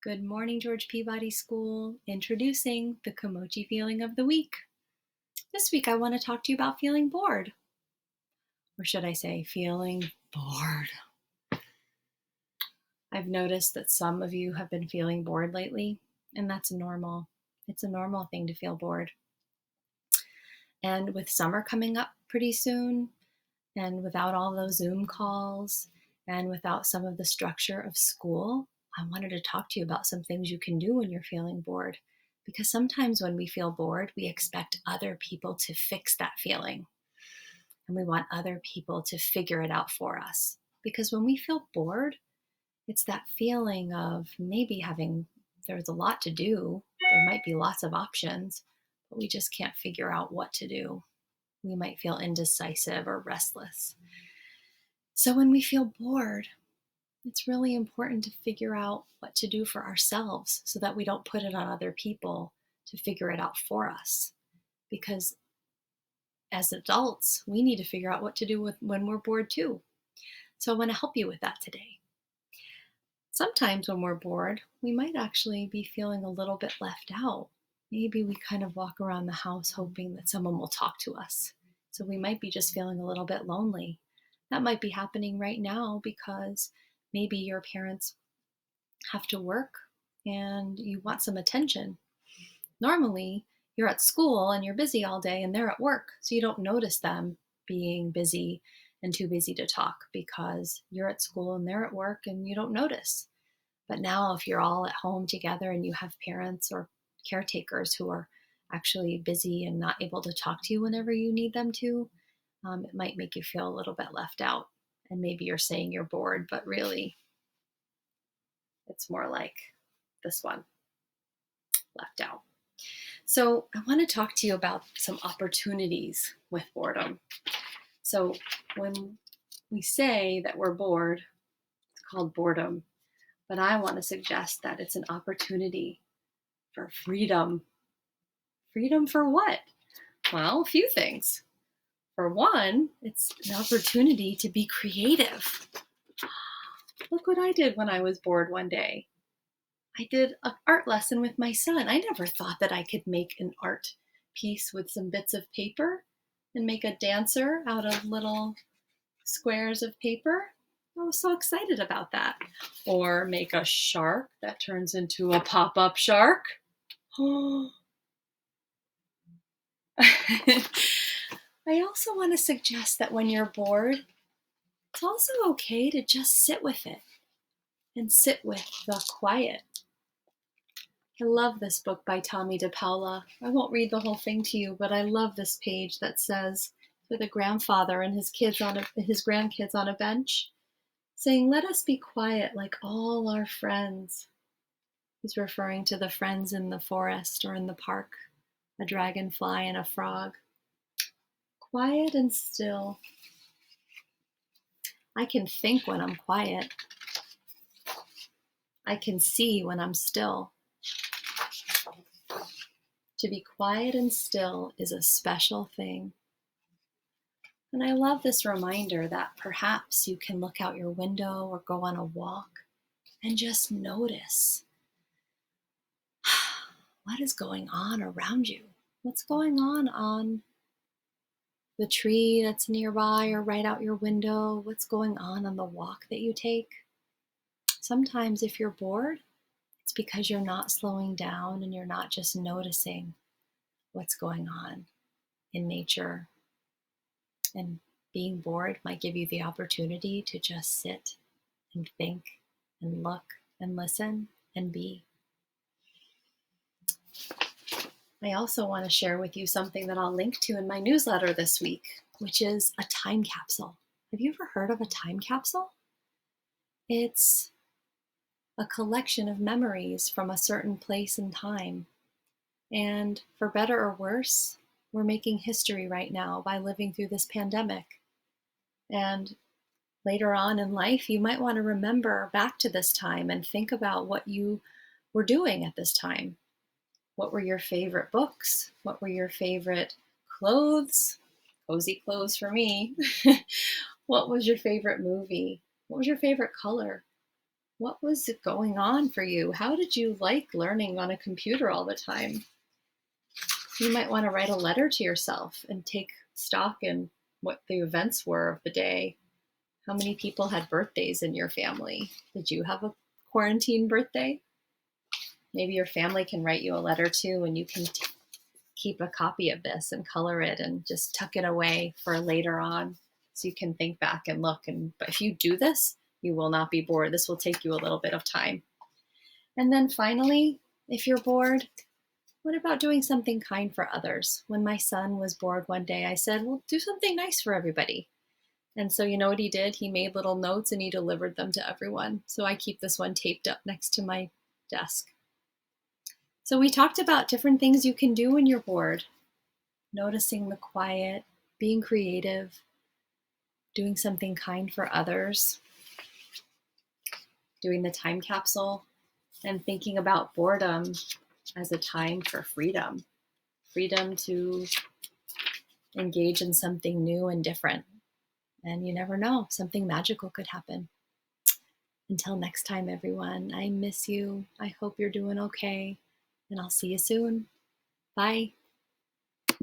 Good morning, George Peabody School. Introducing the Komochi feeling of the week. This week, I want to talk to you about feeling bored. Or should I say, feeling bored? I've noticed that some of you have been feeling bored lately, and that's normal. It's a normal thing to feel bored. And with summer coming up pretty soon, and without all those Zoom calls, and without some of the structure of school, I wanted to talk to you about some things you can do when you're feeling bored. Because sometimes when we feel bored, we expect other people to fix that feeling. And we want other people to figure it out for us. Because when we feel bored, it's that feeling of maybe there's a lot to do. There might be lots of options, but we just can't figure out what to do. We might feel indecisive or restless. So when we feel bored, it's really important to figure out what to do for ourselves so that we don't put it on other people to figure it out for us. Because as adults, we need to figure out what to do when we're bored too. So I want to help you with that today. Sometimes when we're bored, we might actually be feeling a little bit left out. Maybe we kind of walk around the house hoping that someone will talk to us. So we might be just feeling a little bit lonely. That might be happening right now because maybe your parents have to work and you want some attention. Normally, you're at school and you're busy all day and they're at work, so you don't notice them being busy and too busy to talk because you're at school and they're at work and you don't notice. But now, if you're all at home together and you have parents or caretakers who are actually busy and not able to talk to you whenever you need them to, it might make you feel a little bit left out. And maybe you're saying you're bored, but really, it's more like this one, left out. So I want to talk to you about some opportunities with boredom. So when we say that we're bored, it's called boredom. But I want to suggest that it's an opportunity for freedom. Freedom for what? Well, a few things. For one, it's an opportunity to be creative. Look what I did when I was bored one day. I did an art lesson with my son. I never thought that I could make an art piece with some bits of paper and make a dancer out of little squares of paper. I was so excited about that. Or make a shark that turns into a pop-up shark. Oh. I also want to suggest that when you're bored, it's also okay to just sit with it and sit with the quiet. I love this book by Tommy DePaula. I won't read the whole thing to you, but I love this page that says, with a grandfather and his grandkids on a bench, saying, "Let us be quiet like all our friends." He's referring to the friends in the forest or in the park, a dragonfly and a frog. Quiet and still. I can think when I'm quiet. I can see when I'm still. To be quiet and still is a special thing. And I love this reminder that perhaps you can look out your window or go on a walk and just notice what is going on around you. What's going on the tree that's nearby or right out your window? What's going on the walk that you take? Sometimes if you're bored, it's because you're not slowing down and you're not just noticing what's going on in nature. And being bored might give you the opportunity to just sit and think and look and listen and be. I also want to share with you something that I'll link to in my newsletter this week, which is a time capsule. Have you ever heard of a time capsule? It's a collection of memories from a certain place and time. And for better or worse, we're making history right now by living through this pandemic. And later on in life, you might want to remember back to this time and think about what you were doing at this time. What were your favorite books? What were your favorite clothes? Cozy clothes for me. What was your favorite movie? What was your favorite color? What was going on for you? How did you like learning on a computer all the time? You might want to write a letter to yourself and take stock in what the events were of the day. How many people had birthdays in your family? Did you have a quarantine birthday? Maybe your family can write you a letter too, and you can keep a copy of this and color it and just tuck it away for later on so you can think back and look. But if you do this, you will not be bored. This will take you a little bit of time. And then finally, if you're bored, what about doing something kind for others? When my son was bored one day, I said, well, do something nice for everybody. And so you know what he did? He made little notes and he delivered them to everyone. So I keep this one taped up next to my desk. So we talked about different things you can do when you're bored. Noticing the quiet, being creative, doing something kind for others, doing the time capsule, and thinking about boredom as a time for freedom. Freedom to engage in something new and different. And you never know, something magical could happen. Until next time, everyone, I miss you. I hope you're doing okay. And I'll see you soon. Bye.